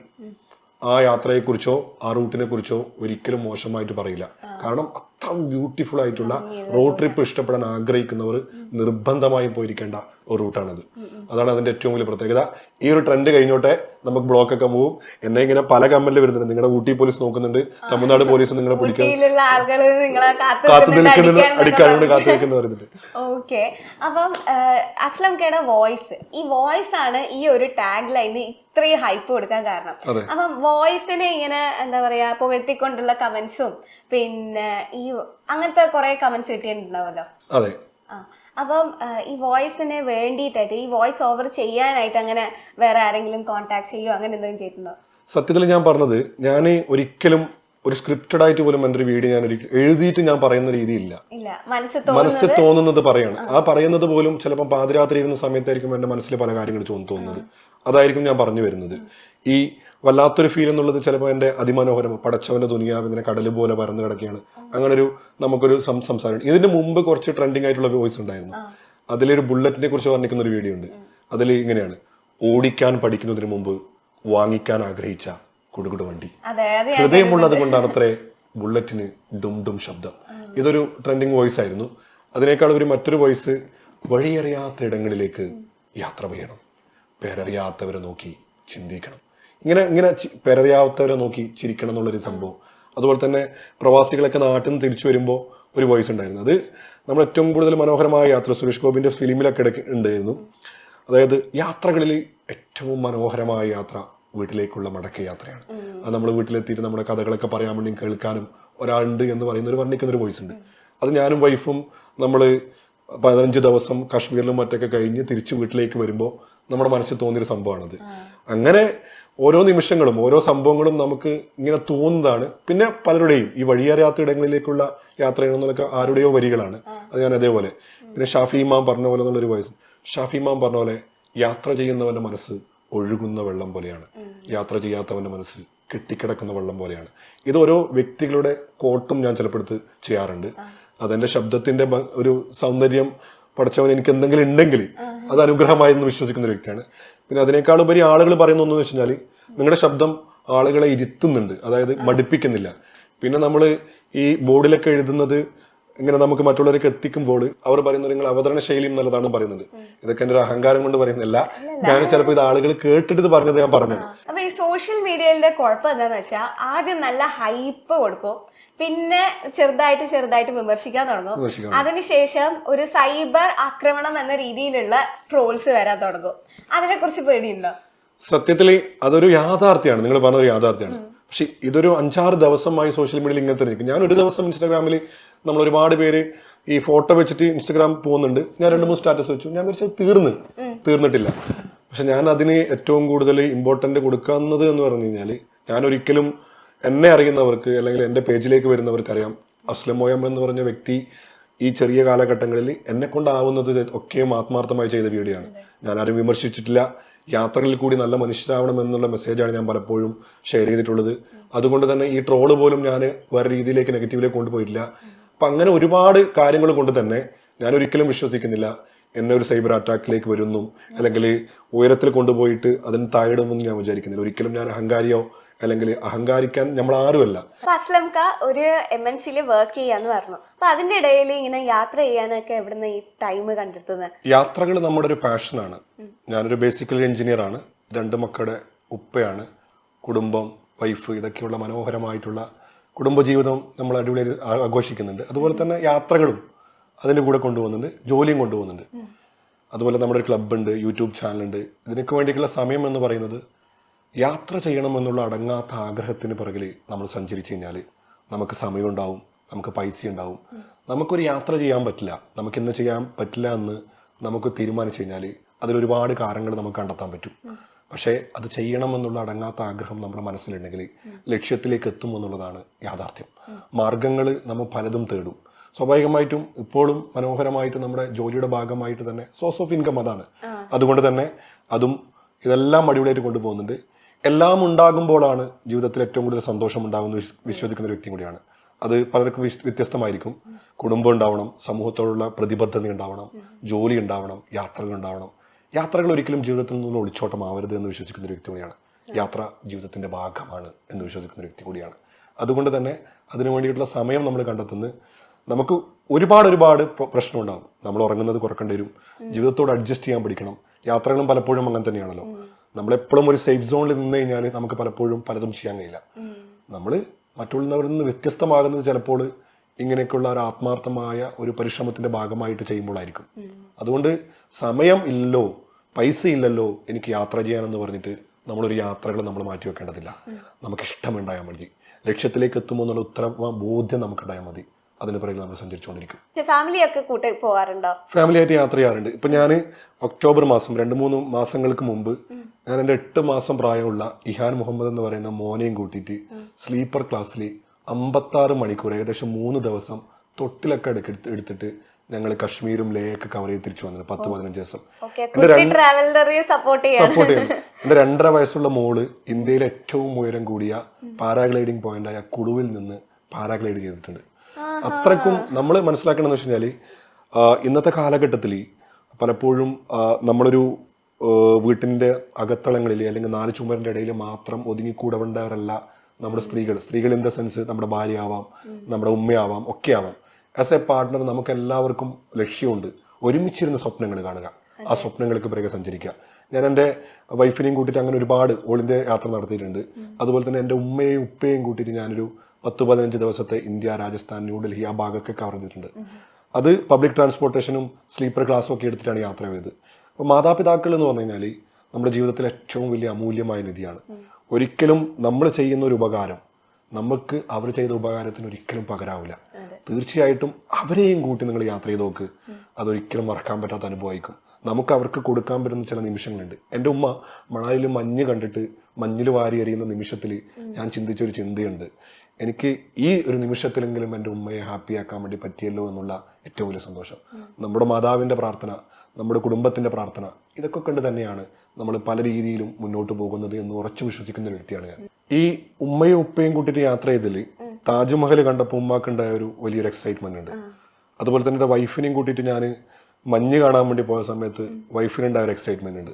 ആ യാത്രയെക്കുറിച്ചോ ആ റൂട്ടിനെ കുറിച്ചോ ഒരിക്കലും മോശമായിട്ട് പറയില്ല. കാരണം അത്ര ബ്യൂട്ടിഫുൾ ആയിട്ടുള്ള റോഡ് ട്രിപ്പ് ഇഷ്ടപ്പെടാൻ ആഗ്രഹിക്കുന്നവർ നിർബന്ധമായും പോയിരിക്കേണ്ട ഒരു റൂട്ടാണത്. അതാണ് അതിന്റെ ഏറ്റവും വലിയ പ്രത്യേകത. ഈ ഒരു ട്രെൻഡ് കഴിഞ്ഞോട്ടെ, നമുക്ക് ബ്ലോക്ക് ഒക്കെ പോവും. എന്നെ ഇങ്ങനെ പല കമന്റിൽ വരുന്നുണ്ട്, നിങ്ങളുടെ ഊട്ടി പോലീസ് നോക്കുന്നുണ്ട്, തമിഴ്നാട് പോലീസ് നിങ്ങളെ പിടിക്കാൻ കാത്തു നിൽക്കുന്നുണ്ട്, അടിക്കാനോട് കാത്തു നിൽക്കുന്ന പറയുന്നുണ്ട്. ഓക്കെ, അപ്പം അസ്ലംകയുടെ വോയിസ്, ഈ വോയിസ് ആണ് ഈ ഒരു ടാഗ് ലൈന് ഇത്രയും ഹൈപ്പ് കൊടുക്കാൻ കാരണം. അപ്പം വോയിസിനെ ഇങ്ങനെ എന്താ പറയാ പുകഴ്ത്തിക്കൊണ്ടുള്ള കമന്റ്സും പിന്നെ ഈ അങ്ങനത്തെ കുറെ കമന്റ്സ് കിട്ടിയിട്ടുണ്ടാവല്ലോ. അതെ. അപ്പം ഈ വോയിസിന് വേണ്ടിയിട്ടായിട്ട്, ഈ വോയിസ് ഓവർ ചെയ്യാനായിട്ട് അങ്ങനെ വേറെ ആരെങ്കിലും കോൺടാക്ട് ചെയ്യോ, അങ്ങനെ എന്തെങ്കിലും ചെയ്തിട്ടുണ്ടോ? സത്യത്തിൽ ഞാൻ പറഞ്ഞത്, ഞാൻ ഒരിക്കലും ഒരു സ്ക്രിപ്റ്റഡ് ആയിട്ട് പോലും എൻ്റെ ഒരു വീഡിയോ ഞാൻ എഴുതിയിട്ട് ഞാൻ പറയുന്ന രീതിയില്ല. മനസ്സിൽ തോന്നുന്നത് പറയാണ്. ആ പറയുന്നത് പോലും ചിലപ്പോൾ പാതിരാത്രി ഇരുന്ന സമയത്തായിരിക്കും എൻ്റെ മനസ്സിൽ പല കാര്യങ്ങൾ തോന്നുന്നത്. അതായിരിക്കും ഞാൻ പറഞ്ഞു വരുന്നത്. ഈ വല്ലാത്തൊരു ഫീൽ എന്നുള്ളത് ചിലപ്പോൾ എൻ്റെ അതിമനോഹരം പടച്ചവന്റെ ദുനിയാവ് ഇങ്ങനെ കടൽ പോലെ പരന്നു കിടക്കുകയാണ്, അങ്ങനൊരു നമുക്കൊരു സംസാരം. ഇതിന് മുമ്പ് കുറച്ച് ട്രെൻഡിങ് ആയിട്ടുള്ള വോയിസ് ഉണ്ടായിരുന്നു. അതിലൊരു ബുള്ളറ്റിനെ കുറിച്ച് വർണ്ണിക്കുന്ന ഒരു വീഡിയോ ഉണ്ട്. അതിൽ ഇങ്ങനെയാണ്: ഓടിക്കാൻ പഠിക്കുന്നതിന് മുമ്പ് വാങ്ങിക്കാൻ ആഗ്രഹിച്ച കുടുകുടു വണ്ടി, ഹൃദയമുള്ളത് കൊണ്ടാണ് അത്രേ ബുള്ളറ്റിന് ഡും ഡും ശബ്ദം. ഇതൊരു ട്രെൻഡിങ് വോയിസ് ആയിരുന്നു. അതിനേക്കാൾ ഒരു മറ്റൊരു വോയിസ്: വഴിയറിയാത്ത ഇടങ്ങളിലേക്ക് യാത്ര ചെയ്യണം, പേരറിയാത്തവരെ നോക്കി ചിന്തിക്കണം. ഇങ്ങനെ പേരറിയാത്തവരെ നോക്കി ചിരിക്കണം എന്നുള്ളൊരു സംഭവം. അതുപോലെ തന്നെ പ്രവാസികളൊക്കെ നാട്ടിൽ നിന്ന് തിരിച്ചു വരുമ്പോൾ ഒരു വോയിസ് ഉണ്ടായിരുന്നു. അത് നമ്മൾ ഏറ്റവും കൂടുതൽ മനോഹരമായ യാത്ര സുരേഷ് ഗോപിന്റെ ഫിലിമിലൊക്കെ ഉണ്ടായിരുന്നു. അതായത് യാത്രകളിൽ ഏറ്റവും മനോഹരമായ യാത്ര വീട്ടിലേക്കുള്ള മടക്ക യാത്രയാണ്. അത് നമ്മൾ വീട്ടിലെത്തിയിട്ട് നമ്മുടെ കഥകളൊക്കെ പറയാൻ വേണ്ടി കേൾക്കാനും ഒരാളുണ്ട് എന്ന് പറയുന്ന ഒരു വർണ്ണിക്കുന്ന ഒരു വോയിസ് ഉണ്ട്. അത് ഞാനും വൈഫും നമ്മൾ 15 ദിവസം കാശ്മീരിലും മറ്റൊക്കെ കഴിഞ്ഞ് തിരിച്ച് വീട്ടിലേക്ക് വരുമ്പോൾ നമ്മുടെ മനസ്സിൽ തോന്നിയൊരു സംഭവമാണത്. അങ്ങനെ ഓരോ നിമിഷങ്ങളും ഓരോ സംഭവങ്ങളും നമുക്ക് ഇങ്ങനെ തോന്നുന്നതാണ്. പിന്നെ പലരുടെയും ഈ വഴിയറിയാത്ത ഇടങ്ങളിലേക്കുള്ള യാത്ര ചെയ്യണമെന്നൊക്കെ ആരുടെയോ വരികളാണ്. അത് ഞാൻ അതേപോലെ. പിന്നെ ഷാഫി ഇമാം പറഞ്ഞ പോലെ എന്നുള്ളൊരു വോയിസ്. ഷാഫി ഇമാം പറഞ്ഞ പോലെ യാത്ര ചെയ്യുന്നവന്റെ മനസ്സ് ഒഴുകുന്ന വെള്ളം പോലെയാണ്, യാത്ര ചെയ്യാത്തവന്റെ മനസ്സ് കെട്ടിക്കിടക്കുന്ന വെള്ളം പോലെയാണ്. ഇത് ഓരോ വ്യക്തികളുടെ കോട്ടും ഞാൻ ചിലപ്പോൾ എടുത്ത് ചെയ്യാറുണ്ട്. അതെന്റെ ശബ്ദത്തിന്റെ ഒരു സൗന്ദര്യം പഠിച്ചവൻ എനിക്ക് എന്തെങ്കിലും ഉണ്ടെങ്കിൽ അത് അനുഗ്രഹമായെന്ന് വിശ്വസിക്കുന്ന ഒരു വ്യക്തിയാണ്. പിന്നെ അതിനേക്കാൾ ഉപരി ആളുകൾ പറയുന്ന ഒന്നെന്ന് വെച്ച് കഴിഞ്ഞാൽ നിങ്ങളുടെ ശബ്ദം ആളുകളെ ഇരുത്തുന്നുണ്ട്, അതായത് മടുപ്പിക്കുന്നില്ല. പിന്നെ നമ്മൾ ഈ ബോർഡിലൊക്കെ എഴുതുന്നത് ഇങ്ങനെ നമുക്ക് മറ്റുള്ളവർക്ക് എത്തിക്കുമ്പോൾ അവർ പറയുന്നത് നിങ്ങൾ അവതരണ ശൈലിയും നല്ലതാണ് പറയുന്നുണ്ട്. ഇതൊക്കെ എന്റെ ഒരു അഹങ്കാരം കൊണ്ട് പറയുന്നില്ല, ഞാൻ ചിലപ്പോൾ ഇത് ആളുകൾ കേട്ടിട്ട് ഇത് പറഞ്ഞത് ഞാൻ പറഞ്ഞത്. അപ്പൊ ഈ സോഷ്യൽ മീഡിയയിലെ കുഴപ്പം എന്താന്ന് വെച്ചാൽ ആദ്യം നല്ല ഹൈപ്പ് കൊടുക്കും, പിന്നെ ചെറുതായിട്ട് വിമർശിക്കാൻ തുടങ്ങും. അതിനുശേഷം ഒരു സൈബർ ആക്രമണം എന്ന രീതിയിലുള്ള ട്രോൾസ് വരാൻ തുടങ്ങും. അതിനെ കുറിച്ച് പേടിയുണ്ടോ? സത്യത്തിൽ അതൊരു യാഥാർത്ഥ്യമാണ്, നിങ്ങൾ പറഞ്ഞൊരു യാഥാർത്ഥ്യമാണ്. പക്ഷെ ഇതൊരു 5-6 ദിവസമായി സോഷ്യൽ മീഡിയയിൽ ഇങ്ങനത്തെ നിൽക്കും. ഞാൻ ഒരു ദിവസം ഇൻസ്റ്റാഗ്രാമിൽ നമ്മൾ ഒരുപാട് പേര് ഈ ഫോട്ടോ വെച്ചിട്ട് ഇൻസ്റ്റാഗ്രാം പോകുന്നുണ്ട്. ഞാൻ 2-3 സ്റ്റാറ്റസ് വെച്ചു. ഞാൻ വിചാരിച്ചത് തീർന്നിട്ടില്ല. പക്ഷെ ഞാൻ അതിന് ഏറ്റവും കൂടുതൽ ഇമ്പോർട്ടന്റ് കൊടുക്കുന്നത് എന്ന് പറഞ്ഞു കഴിഞ്ഞാൽ, ഞാൻ ഒരിക്കലും എന്നെ അറിയുന്നവർക്ക് അല്ലെങ്കിൽ എൻ്റെ പേജിലേക്ക് വരുന്നവർക്ക് അറിയാം, അസ്ലമോയം എന്ന് പറഞ്ഞ വ്യക്തി ഈ ചെറിയ കാലഘട്ടങ്ങളിൽ എന്നെ കൊണ്ടാവുന്നത് ഒക്കെയും ആത്മാർത്ഥമായി ചെയ്ത വീഡിയോ ആണ്. ഞാൻ ആരും വിമർശിച്ചിട്ടില്ല. യാത്രകളിൽ കൂടി നല്ല മനുഷ്യരാവണം എന്നുള്ള മെസ്സേജാണ് ഞാൻ പലപ്പോഴും ഷെയർ ചെയ്തിട്ടുള്ളത്. അതുകൊണ്ട് തന്നെ ഈ ട്രോള് പോലും ഞാൻ വേറെ രീതിയിലേക്ക് നെഗറ്റീവിലേക്ക് കൊണ്ടുപോയിട്ടില്ല. അപ്പൊ അങ്ങനെ ഒരുപാട് കാര്യങ്ങൾ കൊണ്ട് തന്നെ ഞാൻ ഒരിക്കലും വിശ്വസിക്കുന്നില്ല എന്നെ ഒരു സൈബർ അറ്റാക്കിലേക്ക് വരുന്നു അല്ലെങ്കിൽ ഉയരത്തിൽ കൊണ്ടുപോയിട്ട് അതിന് താഴെടുമെന്ന് ഞാൻ വിചാരിക്കുന്നില്ല. ഒരിക്കലും ഞാൻ അഹങ്കാരിയോ അല്ലെങ്കിൽ അഹങ്കാരിക്കാൻ നമ്മൾ ആരുമല്ല. അസ്ലംക ഒരു MNC വർക്ക് ചെയ്യാന്ന് പറഞ്ഞു. അപ്പൊ അതിന്റെ ഇടയിൽ ഇങ്ങനെ യാത്ര ചെയ്യാനൊക്കെ എവിടുന്ന് ഈ ടൈം കണ്ടെത്തുന്നത്? യാത്രകൾ നമ്മുടെ ഒരു പാഷനാണ്. ഞാനൊരു ബേസിക്കലി എഞ്ചിനീയർ ആണ്, 2 മക്കളുടെ ഉപ്പയാണ്, കുടുംബം, വൈഫ്, ഇതൊക്കെയുള്ള മനോഹരമായിട്ടുള്ള കുടുംബജീവിതം നമ്മൾ അടിപൊളി ആഘോഷിക്കുന്നുണ്ട്. അതുപോലെ തന്നെ യാത്രകളും അതിൻ്റെ കൂടെ കൊണ്ടുപോകുന്നുണ്ട്, ജോലിയും കൊണ്ടുപോകുന്നുണ്ട്. അതുപോലെ നമ്മുടെ ഒരു ക്ലബ്ബുണ്ട്, യൂട്യൂബ് ചാനലുണ്ട്. ഇതിനൊക്കെ വേണ്ടിയിട്ടുള്ള സമയം എന്ന് പറയുന്നത് യാത്ര ചെയ്യണമെന്നുള്ള അടങ്ങാത്ത ആഗ്രഹത്തിന് പുറകിൽ നമ്മൾ സഞ്ചരിച്ചു കഴിഞ്ഞാൽ നമുക്ക് സമയം ഉണ്ടാവും, നമുക്ക് പൈസ ഉണ്ടാവും. നമുക്കൊരു യാത്ര ചെയ്യാൻ പറ്റില്ല, നമുക്കിന്ന് ചെയ്യാൻ പറ്റില്ല എന്ന് നമുക്ക് തീരുമാനിച്ചു കഴിഞ്ഞാൽ അതിലൊരുപാട് കാരണങ്ങൾ നമുക്ക് കണ്ടെത്താൻ പറ്റും. പക്ഷേ അത് ചെയ്യണമെന്നുള്ള അടങ്ങാത്ത ആഗ്രഹം നമ്മുടെ മനസ്സിലുണ്ടെങ്കിൽ ലക്ഷ്യത്തിലേക്ക് എത്തും എന്നുള്ളതാണ് യാഥാർത്ഥ്യം. മാർഗങ്ങൾ നമ്മൾ പലതും തേടും. സ്വാഭാവികമായിട്ടും ഇപ്പോഴും മനോഹരമായിട്ട് നമ്മുടെ ജോലിയുടെ ഭാഗമായിട്ട് തന്നെ സോഴ്സ് ഓഫ് ഇൻകം അതാണ്. അതുകൊണ്ട് തന്നെ അതും ഇതെല്ലാം അടിപൊളിയായിട്ട് കൊണ്ടുപോകുന്നുണ്ട്. എല്ലാം ഉണ്ടാകുമ്പോഴാണ് ജീവിതത്തിൽ ഏറ്റവും കൂടുതൽ സന്തോഷം ഉണ്ടാകുന്ന വിശ്വസിക്കുന്ന ഒരു വ്യക്തി കൂടിയാണ്. അത് പലർക്കും വ്യത്യസ്തമായിരിക്കും. കുടുംബം ഉണ്ടാവണം, സമൂഹത്തോടുള്ള പ്രതിബദ്ധത ഉണ്ടാവണം, ജോലി ഉണ്ടാവണം, യാത്രകൾ ഉണ്ടാവണം. യാത്രകൾ ഒരിക്കലും ജീവിതത്തിൽ നിന്നുള്ള ഒളിച്ചോട്ടമാവരുത് എന്ന് വിശ്വസിക്കുന്ന ഒരു വ്യക്തി കൂടിയാണ്. യാത്ര ജീവിതത്തിന്റെ ഭാഗമാണ് എന്ന് വിശ്വസിക്കുന്ന ഒരു വ്യക്തി കൂടിയാണ്. അതുകൊണ്ട് തന്നെ അതിനു വേണ്ടിയിട്ടുള്ള സമയം നമ്മൾ കണ്ടെത്തുന്നത് നമുക്ക് ഒരുപാട് പ്രശ്നം ഉണ്ടാകും. നമ്മൾ ഉറങ്ങുന്നത് കുറക്കേണ്ടി വരും, ജീവിതത്തോട് അഡ്ജസ്റ്റ് ചെയ്യാൻ പഠിക്കണം. യാത്രകളും പലപ്പോഴും അങ്ങനെ തന്നെയാണല്ലോ. നമ്മളെപ്പോഴും ഒരു സേഫ് സോണിൽ നിന്ന് കഴിഞ്ഞാൽ നമുക്ക് പലപ്പോഴും പലതും ചെയ്യാൻ കഴിയില്ല. നമ്മൾ മറ്റുള്ളവരിൽ നിന്ന് വ്യത്യസ്തമാകുന്നത് ചിലപ്പോൾ ഇങ്ങനെയൊക്കെയുള്ള ഒരു ആത്മാർത്ഥമായ ഒരു പരിശ്രമത്തിന്റെ ഭാഗമായിട്ട് ചെയ്യുമ്പോഴായിരിക്കും. അതുകൊണ്ട് സമയം ഇല്ലല്ലോ, പൈസ ഇല്ലല്ലോ എനിക്ക് യാത്ര ചെയ്യാനെന്ന് പറഞ്ഞിട്ട് നമ്മളൊരു യാത്രകൾ നമ്മൾ മാറ്റി വെക്കേണ്ടതില്ല. നമുക്ക് ഇഷ്ടമുണ്ടായാൽ മതി, ലക്ഷ്യത്തിലേക്ക് എത്തുമ്പോൾ എന്നുള്ള ഉത്തരവാ ബോധ്യം നമുക്കുണ്ടായാൽ മതി. അതിന് പിറകിൽ നമ്മൾ സഞ്ചരിച്ചുകൊണ്ടിരിക്കും. ഫാമിലിയൊക്കെ കൂട്ടി പോകാറുണ്ടോ? ഫാമിലിയായിട്ട് യാത്ര ചെയ്യാറുണ്ട്. ഇപ്പൊ ഞാൻ ഒക്ടോബർ മാസം 2-3 മാസങ്ങൾക്ക് മുമ്പ് ഞാൻ എൻ്റെ 8 മാസം പ്രായമുള്ള ഇഹാൻ മുഹമ്മദ് എന്ന് പറയുന്ന മോനെയും കൂട്ടിയിട്ട് സ്ലീപ്പർ ക്ലാസ്സിൽ 56 മണിക്കൂർ ഏകദേശം 3 ദിവസം തൊട്ടിലൊക്കെ എടുത്തിട്ട് ഞങ്ങൾ കശ്മീരും ലേയൊക്കെ കവർ ചെയ്ത് തിരിച്ചു വന്നത് 10-15 ദിവസം. സപ്പോർട്ട് ചെയ്യുന്നു. എന്റെ 2.5 വയസ്സുള്ള മോള് ഇന്ത്യയിലെ ഏറ്റവും ഉയരം കൂടിയ പാരാഗ്ലൈഡിംഗ് പോയിന്റായ കുളുവിൽ നിന്ന് പാരാഗ്ലൈഡ് ചെയ്തിട്ടുണ്ട്. അത്രക്കും നമ്മൾ മനസ്സിലാക്കണമെന്ന് വെച്ച് കഴിഞ്ഞാൽ ഇന്നത്തെ കാലഘട്ടത്തിൽ പലപ്പോഴും നമ്മളൊരു വീട്ടിൻ്റെ അകത്തളങ്ങളിൽ അല്ലെങ്കിൽ 4 ചുമരിൻ്റെ ഇടയിൽ മാത്രം ഒതുങ്ങിക്കൂടേണ്ടവരല്ല നമ്മുടെ സ്ത്രീകൾ ഇൻ ദ സെൻസ് നമ്മുടെ ഭാര്യയാവാം, നമ്മുടെ ഉമ്മയാവാം, ഒക്കെ ആവാം. ആസ് എ പാർട്ട്ണർ നമുക്ക് എല്ലാവർക്കും ലക്ഷ്യമുണ്ട്, ഒരുമിച്ചിരുന്ന് സ്വപ്നങ്ങൾ കാണുക, ആ സ്വപ്നങ്ങൾക്ക് പിറകെ സഞ്ചരിക്കുക. ഞാൻ എൻ്റെ വൈഫിനെയും കൂട്ടിയിട്ട് അങ്ങനെ ഒരുപാട് ഓൾ ഇന്ത്യ യാത്ര നടത്തിയിട്ടുണ്ട്. അതുപോലെ തന്നെ എൻ്റെ ഉമ്മയെയും ഉപ്പയെയും കൂട്ടിയിട്ട് ഞാനൊരു 10-15 ദിവസത്തെ ഇന്ത്യ, രാജസ്ഥാൻ, ന്യൂഡൽഹി ആ ഭാഗമൊക്കെ കവർ ചെയ്തിട്ടുണ്ട്. അത് പബ്ലിക് ട്രാൻസ്പോർട്ടേഷനും സ്ലീപ്പർ ക്ലാസ്സും ഒക്കെ എടുത്തിട്ടാണ് യാത്ര ചെയ്തത്. അപ്പോൾ മാതാപിതാക്കൾ എന്ന് പറഞ്ഞു കഴിഞ്ഞാൽ നമ്മുടെ ജീവിതത്തിലെ ഏറ്റവും വലിയ അമൂല്യമായ നിധിയാണ്. ഒരിക്കലും നമ്മൾ ചെയ്യുന്ന ഒരു ഉപകാരം നമുക്ക് അവർ ചെയ്ത ഉപകാരത്തിന് ഒരിക്കലും പകരാവില്ല. തീർച്ചയായിട്ടും അവരെയും കൂട്ടി നിങ്ങൾ യാത്ര ചെയ്ത് നോക്ക്, അതൊരിക്കലും മറക്കാൻ പറ്റാത്ത അനുഭവമായിരിക്കും. നമുക്ക് അവർക്ക് കൊടുക്കാൻ പറ്റുന്ന ചില നിമിഷങ്ങളുണ്ട്. എൻ്റെ ഉമ്മ മണാലിയിൽ മഞ്ഞ് കണ്ടിട്ട് മഞ്ഞിൽ വാരി എറിയുന്ന നിമിഷത്തിൽ ഞാൻ ചിന്തിച്ചൊരു ചിന്തയുണ്ട്, എനിക്ക് ഈ ഒരു നിമിഷത്തിലെങ്കിലും എൻ്റെ ഉമ്മയെ ഹാപ്പിയാക്കാൻ വേണ്ടി പറ്റിയല്ലോ എന്നുള്ള ഏറ്റവും വലിയ സന്തോഷം. നമ്മുടെ മാതാവിൻ്റെ പ്രാർത്ഥന, നമ്മുടെ കുടുംബത്തിൻ്റെ പ്രാർത്ഥന, ഇതൊക്കെ കൊണ്ട് തന്നെയാണ് നമ്മൾ പല രീതിയിലും മുന്നോട്ട് പോകുന്നത് എന്ന് ഉറച്ചു വിശ്വസിക്കുന്ന ഒരു വ്യക്തിയാണ് ഞാൻ. ഈ ഉമ്മയും ഉപ്പയും കൂട്ടിയിട്ട് യാത്ര ചെയ്തതിൽ താജ്മഹൽ കണ്ടപ്പോൾ ഉമ്മാക്കുണ്ടായ ഒരു വലിയൊരു എക്സൈറ്റ്മെന്റ് ഉണ്ട്. അതുപോലെ തന്നെ എൻ്റെ വൈഫിനെയും കൂട്ടിയിട്ട് ഞാൻ മഞ്ഞ് കാണാൻ വേണ്ടി പോയ സമയത്ത് വൈഫിനുണ്ടായ ഒരു എക്സൈറ്റ്മെന്റ് ഉണ്ട്.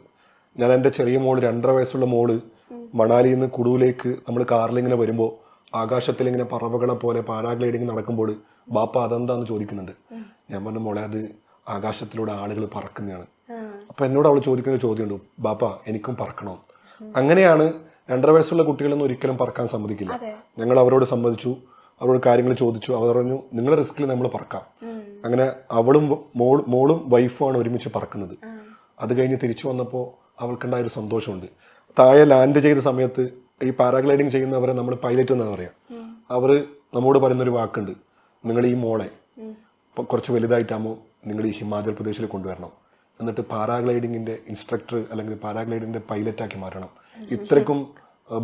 ഞാൻ എൻ്റെ ചെറിയ മോള് 2.5 വയസ്സുള്ള മോള് മണാലിയിൽ നിന്ന് കുടുവിലേക്ക് നമ്മൾ കാറിലിങ്ങനെ വരുമ്പോൾ ആകാശത്തിൽ ഇങ്ങനെ പറവകളെ പോലെ പാരാഗ്ലൈഡിങ് നടക്കുമ്പോൾ ബാപ്പ അതെന്താന്ന് ചോദിക്കുന്നുണ്ട്. ഞാൻ പറഞ്ഞ മോളെ അത് ആകാശത്തിലൂടെ ആളുകൾ പറക്കുന്നതാണ്. അപ്പൊ എന്നോട് അവൾ ചോദിക്കുന്ന ചോദ്യമുണ്ട്, ബാപ്പ എനിക്കും പറക്കണോ? അങ്ങനെയാണ് 2.5 വയസ്സുള്ള കുട്ടികളൊന്നും ഒരിക്കലും പറക്കാൻ സമ്മതിക്കില്ല. ഞങ്ങൾ അവരോട് സമ്മതിച്ചു, അവരോട് കാര്യങ്ങൾ ചോദിച്ചു. അവർ പറഞ്ഞു നിങ്ങളെ റിസ്കിൽ നമ്മൾ പറക്കാം. അങ്ങനെ അവളും മോളും വൈഫുമാണ് ഒരുമിച്ച് പറക്കുന്നത്. അത് കഴിഞ്ഞ് തിരിച്ചു വന്നപ്പോൾ അവൾക്കുണ്ടായ ഒരു സന്തോഷമുണ്ട്. താഴെ ലാൻഡ് ചെയ്ത സമയത്ത് ഈ പാരാഗ്ലൈഡിങ് ചെയ്യുന്നവരെ നമ്മൾ പൈലറ്റ് എന്നാണ് പറയാം. അവർ നമ്മോട് പറയുന്നൊരു വാക്കുണ്ട്, നിങ്ങൾ ഈ മോളെ കുറച്ച് വലുതായിട്ടാകുമ്പോൾ നിങ്ങൾ ഈ ഹിമാചൽ പ്രദേശിൽ കൊണ്ടുവരണം, എന്നിട്ട് പാരാഗ്ലൈഡിങ്ങിന്റെ ഇൻസ്ട്രക്ടർ അല്ലെങ്കിൽ പാരാഗ്ലൈഡിങ്ങിന്റെ പൈലറ്റാക്കി മാറ്റണം. ഇത്രയ്ക്കും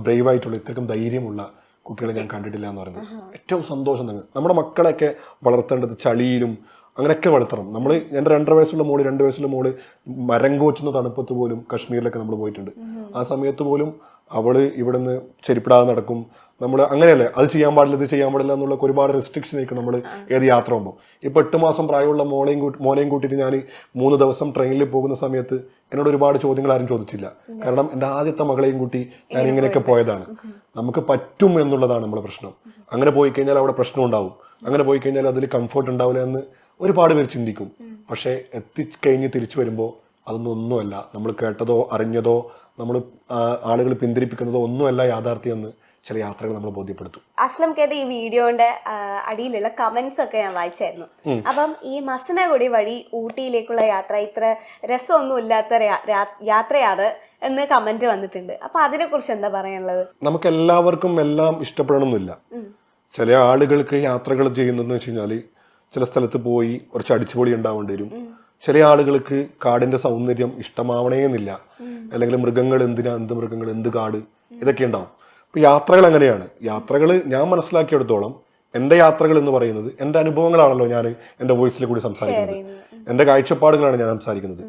ബ്രേവ് ആയിട്ടുള്ള, ഇത്രയ്ക്കും ധൈര്യമുള്ള കുട്ടികളെ ഞാൻ കണ്ടിട്ടില്ല എന്ന് പറയുന്നത് ഏറ്റവും സന്തോഷം തന്നെ. നമ്മുടെ മക്കളെയൊക്കെ വളർത്തേണ്ടത് ചളിയിലും അങ്ങനെയൊക്കെ വളർത്തണം. നമ്മൾ എൻ്റെ 2.5 വയസ്സുള്ള മോള് 2 വയസ്സുള്ള മോള് മരം കോച്ചുന്ന തണുപ്പത്ത് പോലും കാശ്മീരിലൊക്കെ നമ്മൾ പോയിട്ടുണ്ട്. ആ സമയത്ത് പോലും അവള് ഇവിടുന്ന് ചെരിപ്പിടാതെ നടക്കും. നമ്മൾ അങ്ങനെയല്ലേ, അത് ചെയ്യാൻ പാടില്ല ഇത് ചെയ്യാൻ പാടില്ല എന്നുള്ള ഒരുപാട് റെസ്ട്രിക്ഷൻ ആയിരിക്കും നമ്മൾ ഏത് യാത്ര പോകുമ്പോൾ. ഇപ്പൊ 8 മാസം പ്രായമുള്ള മോനെയും കൂട്ടിയിട്ട് ഞാൻ 3 ദിവസം ട്രെയിനിൽ പോകുന്ന സമയത്ത് എന്നോട് ഒരുപാട് ചോദ്യങ്ങൾ ആരും ചോദിച്ചില്ല. കാരണം എൻ്റെ ആദ്യത്തെ മകളെയും കൂട്ടി ഞാൻ ഇങ്ങനെയൊക്കെ പോയതാണ്. നമുക്ക് പറ്റും എന്നുള്ളതാണ് നമ്മുടെ പ്രശ്നം. അങ്ങനെ പോയി കഴിഞ്ഞാൽ അവിടെ പ്രശ്നം ഉണ്ടാവും, അങ്ങനെ പോയി കഴിഞ്ഞാൽ അതിൽ കംഫർട്ട് ഉണ്ടാവില്ല എന്ന് ഒരുപാട് പേര് ചിന്തിക്കും. പക്ഷെ എത്തിക്കഴിഞ്ഞ് തിരിച്ചു വരുമ്പോൾ അതൊന്നും ഒന്നുമല്ല. നമ്മൾ കേട്ടതോ അറിഞ്ഞതോ നമ്മൾ ആളുകൾ പിന്തിരിപ്പിക്കുന്നതോ ഒന്നുമല്ല യാഥാർത്ഥ്യം എന്ന് ചില യാത്രകൾ നമ്മൾ ബോധ്യപ്പെടുത്തും. അസ്ലം കേട്ട ഈ വീഡിയോന്റെ അടിയിലുള്ള കമന്റ്സ് ഒക്കെ ഞാൻ വായിച്ചായിരുന്നു. അപ്പം ഈ മസനഗുഡി വഴി ഊട്ടിയിലേക്കുള്ള യാത്ര ഇത്ര രസമൊന്നും ഇല്ലാത്ത യാത്രയാണ് എന്ന് കമന്റ് വന്നിട്ടുണ്ട്. അപ്പൊ അതിനെ കുറിച്ച് എന്താ പറയാനുള്ളത്? നമുക്ക് എല്ലാവർക്കും എല്ലാം ഇഷ്ടപ്പെടണമെന്നില്ല. ചില ആളുകൾക്ക് യാത്രകൾ ചെയ്യുന്നതെന്ന് വെച്ച് കഴിഞ്ഞാൽ ചില സ്ഥലത്ത് പോയി കുറച്ച് അടിച്ചുപൊളി ഉണ്ടാവേണ്ടി വരും. ചില ആളുകൾക്ക് കാടിന്റെ സൗന്ദര്യം ഇഷ്ടമാവണേന്നില്ല. അല്ലെങ്കിൽ മൃഗങ്ങൾ എന്തിനാ, എന്ത് മൃഗങ്ങൾ, എന്ത് കാട്, ഇതൊക്കെ ഉണ്ടാവും. ഇപ്പൊ യാത്രകൾ അങ്ങനെയാണ്. യാത്രകൾ ഞാൻ മനസ്സിലാക്കിയെടുത്തോളം എൻ്റെ യാത്രകൾ എന്ന് പറയുന്നത് എൻ്റെ അനുഭവങ്ങളാണല്ലോ ഞാൻ എൻ്റെ വോയിസിൽ കൂടി സംസാരിക്കുന്നത്. എൻ്റെ കാഴ്ചപ്പാടുകളാണ് ഞാൻ സംസാരിക്കുന്നത്.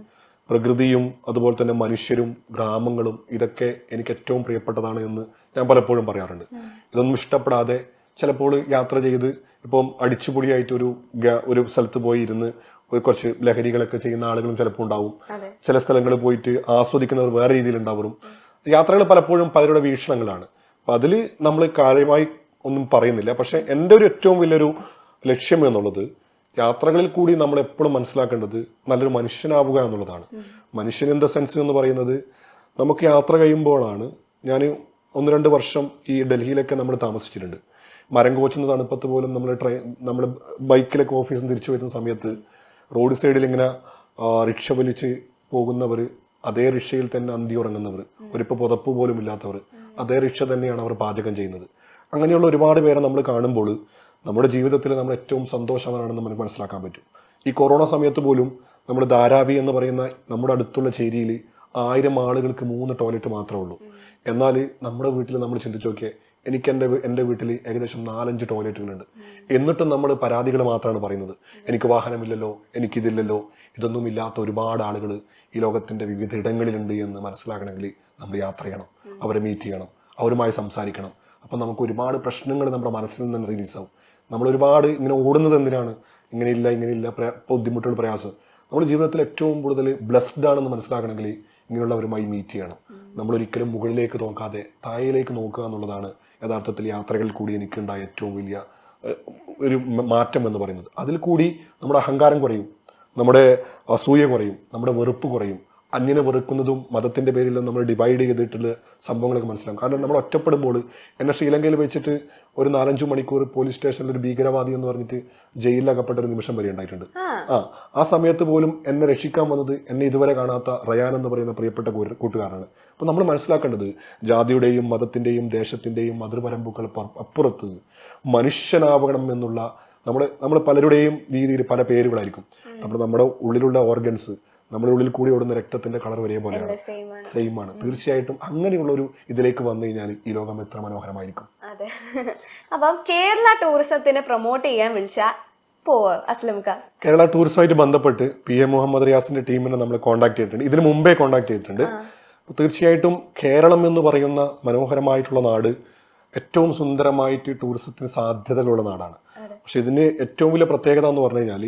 പ്രകൃതിയും അതുപോലെ തന്നെ മനുഷ്യരും ഗ്രാമങ്ങളും ഇതൊക്കെ എനിക്ക് ഏറ്റവും പ്രിയപ്പെട്ടതാണ് എന്ന് ഞാൻ പലപ്പോഴും പറയാറുണ്ട്. ഇതൊന്നും ഇഷ്ടപ്പെടാതെ ചിലപ്പോൾ യാത്ര ചെയ്ത് ഇപ്പം അടിച്ചുപൊളിയായിട്ട് ഒരു സ്ഥലത്ത് പോയി ഇരുന്ന് കുറച്ച് ലഹരികളൊക്കെ ചെയ്യുന്ന ആളുകളും ചിലപ്പോൾ ഉണ്ടാവും. ചില സ്ഥലങ്ങളിൽ പോയിട്ട് ആസ്വദിക്കുന്നവർ വേറെ രീതിയിൽ ഉണ്ടാവും. യാത്രകൾ പലപ്പോഴും പലരുടെ വീക്ഷണങ്ങളാണ്. അപ്പൊ അതിൽ നമ്മൾ കാര്യമായി ഒന്നും പറയുന്നില്ല. പക്ഷെ എൻ്റെ ഒരു ഏറ്റവും വലിയൊരു ലക്ഷ്യം എന്നുള്ളത് യാത്രകളിൽ കൂടി നമ്മൾ എപ്പോഴും മനസ്സിലാക്കേണ്ടത് നല്ലൊരു മനുഷ്യനാവുക എന്നുള്ളതാണ്. മനുഷ്യൻ ഇൻ ദ സെൻസ് എന്ന് പറയുന്നത് നമുക്ക് യാത്ര കഴിയുമ്പോഴാണ്. ഞാൻ 1-2 വർഷം ഈ ഡൽഹിയിലൊക്കെ നമ്മൾ താമസിച്ചിട്ടുണ്ട്. മരം കോച്ചുന്ന തണുപ്പത്ത് പോലും നമ്മൾ ബൈക്കിലൊക്കെ ഓഫീസിൽ നിന്ന് തിരിച്ചു വരുന്ന സമയത്ത് റോഡ് സൈഡിൽ ഇങ്ങനെ റിക്ഷ വലിച്ച് പോകുന്നവർ, അതേ റിക്ഷയിൽ തന്നെ അന്തി ഉറങ്ങുന്നവർ, ഒരിപ്പോൾ പുതപ്പ് പോലും ഇല്ലാത്തവർ, അതേ റിക്ഷ തന്നെയാണ് അവർ പാചകം ചെയ്യുന്നത്. അങ്ങനെയുള്ള ഒരുപാട് പേരെ നമ്മൾ കാണുമ്പോൾ നമ്മുടെ ജീവിതത്തിൽ നമ്മൾ ഏറ്റവും സന്തോഷവാനാണെന്ന് നമുക്ക് മനസ്സിലാക്കാൻ പറ്റും. ഈ കൊറോണ സമയത്ത് പോലും നമ്മൾ ധാരാവി എന്ന് പറയുന്ന നമ്മുടെ അടുത്തുള്ള ചേരിയിൽ 1000 ആളുകൾക്ക് 3 ടോയ്ലറ്റ് മാത്രമേ ഉള്ളൂ. എന്നാൽ നമ്മുടെ വീട്ടിൽ നമ്മൾ ചിന്തിച്ചു നോക്കിയേ, എനിക്ക് എൻ്റെ വീട്ടിൽ ഏകദേശം 4-5 ടോയ്ലറ്റുകളുണ്ട്. എന്നിട്ടും നമ്മൾ പരാതികൾ മാത്രമാണ് പറയുന്നത്. എനിക്ക് വാഹനമില്ലല്ലോ, എനിക്കിതില്ലല്ലോ. ഇതൊന്നും ഇല്ലാത്ത ഒരുപാട് ആളുകൾ ഈ ലോകത്തിൻ്റെ വിവിധ ഇടങ്ങളിലുണ്ട് എന്ന് മനസ്സിലാക്കണമെങ്കിൽ നമ്മൾ യാത്ര ചെയ്യണം, അവരെ മീറ്റ് ചെയ്യണം, അവരുമായി സംസാരിക്കണം. അപ്പം നമുക്ക് ഒരുപാട് പ്രശ്നങ്ങൾ നമ്മുടെ മനസ്സിൽ നിന്ന് റിലീസാവും. നമ്മൾ ഒരുപാട് ഇങ്ങനെ ഓടുന്നത് എന്തിനാണ്? ഇങ്ങനെയില്ല ബുദ്ധിമുട്ടുകൾ, പ്രയാസം. നമ്മുടെ ജീവിതത്തിൽ ഏറ്റവും കൂടുതൽ ബ്ലെസ്ഡ് ആണെന്ന് മനസ്സിലാക്കണമെങ്കിൽ ഇങ്ങനെയുള്ളവരുമായി മീറ്റ് ചെയ്യണം. നമ്മൾ ഒരിക്കലും മുകളിലേക്ക് നോക്കാതെ താഴേക്ക് നോക്കുക എന്നുള്ളതാണ് യഥാർത്ഥത്തിൽ യാത്രകളിൽ കൂടി എനിക്കുണ്ടായ ഏറ്റവും വലിയ ഒരു മാറ്റം എന്ന് പറയുന്നത്. അതിൽ കൂടി നമ്മുടെ അഹങ്കാരം കുറയും, നമ്മുടെ അസൂയ കുറയും, നമ്മുടെ വെറുപ്പ് കുറയും. അന്യനെ വെറുക്കുന്നതും മതത്തിന്റെ പേരിലും നമ്മൾ ഡിവൈഡ് ചെയ്തിട്ടുള്ള സംഭവങ്ങളൊക്കെ മനസ്സിലാവും. കാരണം നമ്മൾ ഒറ്റപ്പെടുമ്പോൾ എന്നെ ശ്രീലങ്കയിൽ വെച്ചിട്ട് ഒരു 4-5 മണിക്കൂർ പോലീസ് സ്റ്റേഷനിൽ ഒരു ഭീകരവാദി എന്ന് പറഞ്ഞിട്ട് ജയിലിൽ അകപ്പെട്ട ഒരു നിമിഷം വരെ ഉണ്ടായിട്ടുണ്ട്. ആ സമയത്ത് പോലും എന്നെ രക്ഷിക്കാൻ വന്നത് എന്നെ ഇതുവരെ കാണാത്ത റയാൻ എന്ന് പറയുന്ന പ്രിയപ്പെട്ട കൂട്ടുകാരാണ്. അപ്പൊ നമ്മൾ മനസ്സിലാക്കേണ്ടത് ജാതിയുടെയും മതത്തിന്റെയും ദേശത്തിന്റെയും അതിർവരമ്പുകൾ അപ്പുറത്ത് മനുഷ്യനാവണം എന്നുള്ള നമ്മൾ പലരുടെയും രീതിയിൽ പല പേരുകളായിരിക്കും. നമ്മുടെ ഉള്ളിലുള്ള ഓർഗൻസ്, നമ്മുടെ ഉള്ളിൽ കൂടി ഓടുന്ന രക്തത്തിന്റെ കളർ ഒരേപോലെയാണ്, സെയിം ആണ്. തീർച്ചയായിട്ടും അങ്ങനെയുള്ള ഒരു ഇതിലേക്ക് വന്നു കഴിഞ്ഞാൽ ഈ ലോകം എത്ര മനോഹരമായിരിക്കും. അതെ. അപ്പം കേരള ടൂറിസത്തിനെ പ്രൊമോട്ട് ചെയ്യാൻ വിളിച്ചാൽ പോവോ അസ്ലംക? കേരള ടൂറിസമായിട്ട് ബന്ധപ്പെട്ട് PM മുഹമ്മദ് റിയാസിന്റെ ടീമിനെ നമ്മൾ കോൺടാക്ട് ചെയ്തിട്ടുണ്ട്, ഇതിന് മുമ്പേ കോൺടാക്ട് ചെയ്തിട്ടുണ്ട്. തീർച്ചയായിട്ടും കേരളം എന്ന് പറയുന്ന മനോഹരമായിട്ടുള്ള നാട് ഏറ്റവും സുന്ദരമായിട്ട് ടൂറിസത്തിന് സാധ്യതകളുള്ള നാടാണ്. പക്ഷെ ഇതിന് ഏറ്റവും വലിയ പ്രത്യേകത എന്ന് പറഞ്ഞു കഴിഞ്ഞാൽ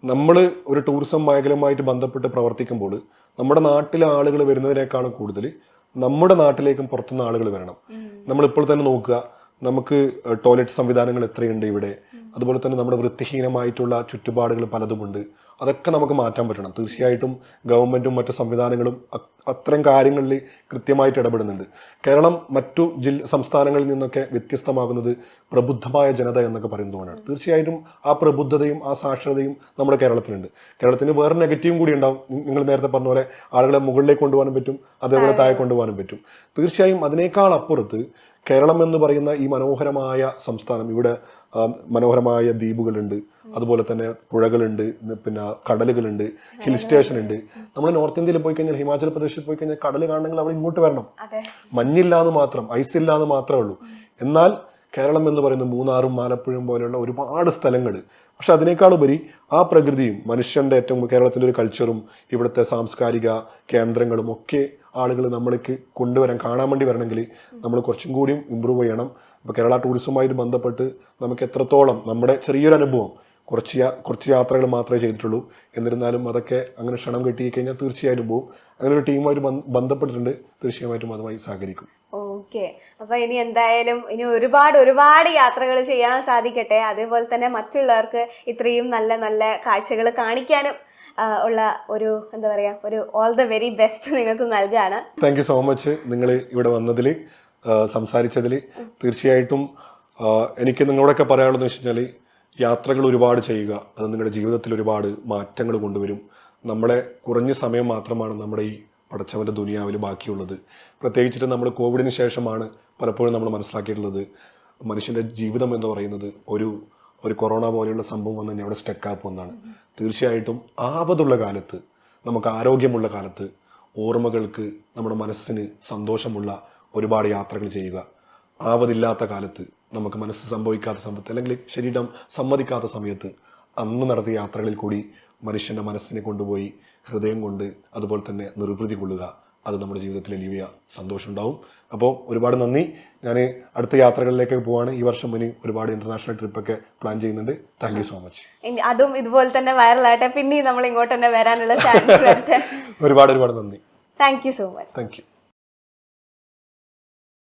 നമ്മൾ ഒരു ടൂറിസം മേഖലയുമായിട്ട് ബന്ധപ്പെട്ട് പ്രവർത്തിക്കുമ്പോൾ നമ്മുടെ നാട്ടിലെ ആളുകൾ വരുന്നതിനേക്കാളും കൂടുതൽ നമ്മുടെ നാട്ടിലേക്കും പുറത്തുനിന്ന് ആളുകൾ വരണം. നമ്മളിപ്പോൾ തന്നെ നോക്കുക, നമുക്ക് ടോയ്ലറ്റ് സംവിധാനങ്ങൾ എത്രയുണ്ട് ഇവിടെ, അതുപോലെ തന്നെ നമ്മുടെ വൃത്തിഹീനമായിട്ടുള്ള ചുറ്റുപാടുകൾ പലതുമുണ്ട്. അതൊക്കെ നമുക്ക് മാറ്റാൻ പറ്റണം. തീർച്ചയായിട്ടും ഗവൺമെന്റും മറ്റു സംവിധാനങ്ങളും അത്തരം കാര്യങ്ങളിൽ കൃത്യമായിട്ട് ഇടപെടുന്നുണ്ട്. കേരളം മറ്റു സംസ്ഥാനങ്ങളിൽ നിന്നൊക്കെ വ്യത്യസ്തമാകുന്നത് പ്രബുദ്ധമായ ജനത എന്നൊക്കെ പറയുന്നതുകൊണ്ടാണ്. തീർച്ചയായിട്ടും ആ പ്രബുദ്ധതയും ആ സാക്ഷരതയും നമ്മുടെ കേരളത്തിലുണ്ട്. കേരളത്തിന് വേറെ നെഗറ്റീവും കൂടി ഉണ്ടാവും. നിങ്ങൾ നേരത്തെ പറഞ്ഞ പോലെ ആളുകളെ മുകളിലേക്ക് കൊണ്ടുപോകാനും പറ്റും, അതേപോലെ താഴെ കൊണ്ടുപോകാനും പറ്റും. തീർച്ചയായും അതിനേക്കാൾ അപ്പുറത്ത് കേരളം എന്ന് പറയുന്ന ഈ മനോഹരമായ സംസ്ഥാനം, ഇവിടെ മനോഹരമായ ദ്വീപുകളുണ്ട്, അതുപോലെ തന്നെ പുഴകളുണ്ട്, പിന്നെ കടലുകളുണ്ട്, ഹിൽ സ്റ്റേഷൻ ഉണ്ട്. നമ്മൾ നോർത്ത് ഇന്ത്യയിൽ പോയി കഴിഞ്ഞാൽ, ഹിമാചൽ പ്രദേശിൽ പോയി കഴിഞ്ഞാൽ കടൽ കാണണമെങ്കിൽ അവിടെ ഇങ്ങോട്ട് വരണം. മഞ്ഞില്ലാന്ന് മാത്രം, ഐസ് ഇല്ലാന്ന് മാത്രമേ ഉള്ളൂ. എന്നാൽ കേരളം എന്ന് പറയുന്നത് മൂന്നാറും ആലപ്പുഴയും പോലെയുള്ള ഒരുപാട് സ്ഥലങ്ങൾ. പക്ഷെ അതിനേക്കാൾ ഉപരി ആ പ്രകൃതിയും മനുഷ്യന്റെ ഏറ്റവും കേരളത്തിന്റെ ഒരു കൾച്ചറും ഇവിടുത്തെ സാംസ്കാരിക കേന്ദ്രങ്ങളും ഒക്കെ ആളുകൾ നമ്മൾക്ക് കൊണ്ടുവരാൻ, കാണാൻ വേണ്ടി വരണമെങ്കിൽ നമ്മൾ കുറച്ചും കൂടിയും ഇമ്പ്രൂവ് ചെയ്യണം. ഇപ്പോൾ കേരള ടൂറിസവുമായിട്ട് ബന്ധപ്പെട്ട് നമുക്ക് എത്രത്തോളം നമ്മുടെ ചെറിയൊരു അനുഭവം, കുറച്ച് യാത്രകൾ മാത്രമേ ചെയ്തിട്ടുള്ളൂ. എന്നിരുന്നാലും അതൊക്കെ അങ്ങനെ ക്ഷണം കിട്ടി കഴിഞ്ഞാൽ തീർച്ചയായിട്ടും പോകും. അങ്ങനെ ഒരു ടീമുമായിട്ട് ബന്ധപ്പെട്ടിട്ടുണ്ട്. തീർച്ചയായിട്ടും അതുമായി സഹകരിക്കും. ഓക്കെ. അപ്പൊ ഇനി എന്തായാലും ഇനി ഒരുപാട് യാത്രകൾ ചെയ്യാൻ സാധിക്കട്ടെ. അതേപോലെ തന്നെ മറ്റുള്ളവർക്ക് ഇത്രയും നല്ല നല്ല കാഴ്ചകൾ കാണിക്കാനും ഉള്ള ഒരു എന്താ പറയാ, ഒരു ഓൾ ദ വെരി ബെസ്റ്റ് നിങ്ങൾക്ക് നൽകുകയാണ്. Thank you so much. നിങ്ങൾ ഇവിടെ വന്നതിൽ, സംസാരിച്ചതിൽ തീർച്ചയായിട്ടും എനിക്ക് നിങ്ങളോടൊക്കെ പറയാനുള്ളതെന്ന് വെച്ച് കഴിഞ്ഞാൽ, യാത്രകൾ ഒരുപാട് ചെയ്യുക. അത് നിങ്ങളുടെ ജീവിതത്തിൽ ഒരുപാട് മാറ്റങ്ങൾ കൊണ്ടുവരും. നമ്മളെ കുറഞ്ഞ സമയം മാത്രമാണ് നമ്മുടെ ഈ പടച്ചവന്റെ ദുനിയാവിൽ ബാക്കിയുള്ളത്. പ്രത്യേകിച്ചിട്ട് നമ്മൾ കോവിഡിന് ശേഷമാണ് പലപ്പോഴും നമ്മൾ മനസ്സിലാക്കിയിട്ടുള്ളത് മനുഷ്യന്റെ ജീവിതം എന്ന് പറയുന്നത് ഒരു കൊറോണ പോലെയുള്ള സംഭവം വന്ന് കഴിഞ്ഞാൽ അവിടെ സ്റ്റക്കാപ്പ് ഒന്നാണ്. തീർച്ചയായിട്ടും ആപത്തുള്ള കാലത്ത്, നമുക്ക് ആരോഗ്യമുള്ള കാലത്ത്, ഓർമ്മകൾക്ക്, നമ്മുടെ മനസ്സിന് സന്തോഷമുള്ള ഒരുപാട് യാത്രകൾ ചെയ്യുക. ആപതില്ലാത്ത കാലത്ത്, നമുക്ക് മനസ്സ് സംഭവിക്കാത്ത സമയത്ത്, അല്ലെങ്കിൽ ശരീരം സമ്മതിക്കാത്ത സമയത്ത് അന്ന് നടത്തിയ യാത്രകളിൽ കൂടി മനുഷ്യന്റെ മനസ്സിനെ കൊണ്ടുപോയി ഹൃദയം കൊണ്ട് അതുപോലെ തന്നെ നിർവൃതി കൊള്ളുക. അത് നമ്മുടെ ജീവിതത്തിൽ വലിയ സന്തോഷം ഉണ്ടാവും. അപ്പോൾ ഒരുപാട് നന്ദി. ഞാൻ അടുത്ത യാത്രകളിലേക്ക് പോവാണ്. ഈ വർഷം ഇനി ഒരുപാട് ഇന്റർനാഷണൽ ട്രിപ്പൊക്കെ പ്ലാൻ ചെയ്യുന്നുണ്ട്. Thank you so much. അതും ഇതുപോലെ തന്നെ വൈറലായിട്ട് പിന്നെയും നമ്മൾ ഇങ്ങോട്ട് തന്നെ വരാനുള്ള ചാൻസ് വരട്ടെ. ഒരുപാട് നന്ദി. Thank you so much. Thank you.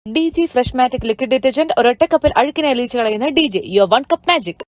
DG fresh Matic liquid detergent ഒരൊറ്റ കപ്പിൽ അഴുക്കിനെ അലിയിച്ച് കളയുന്ന DG യുവർ 1 കപ്പ് മാജിക്.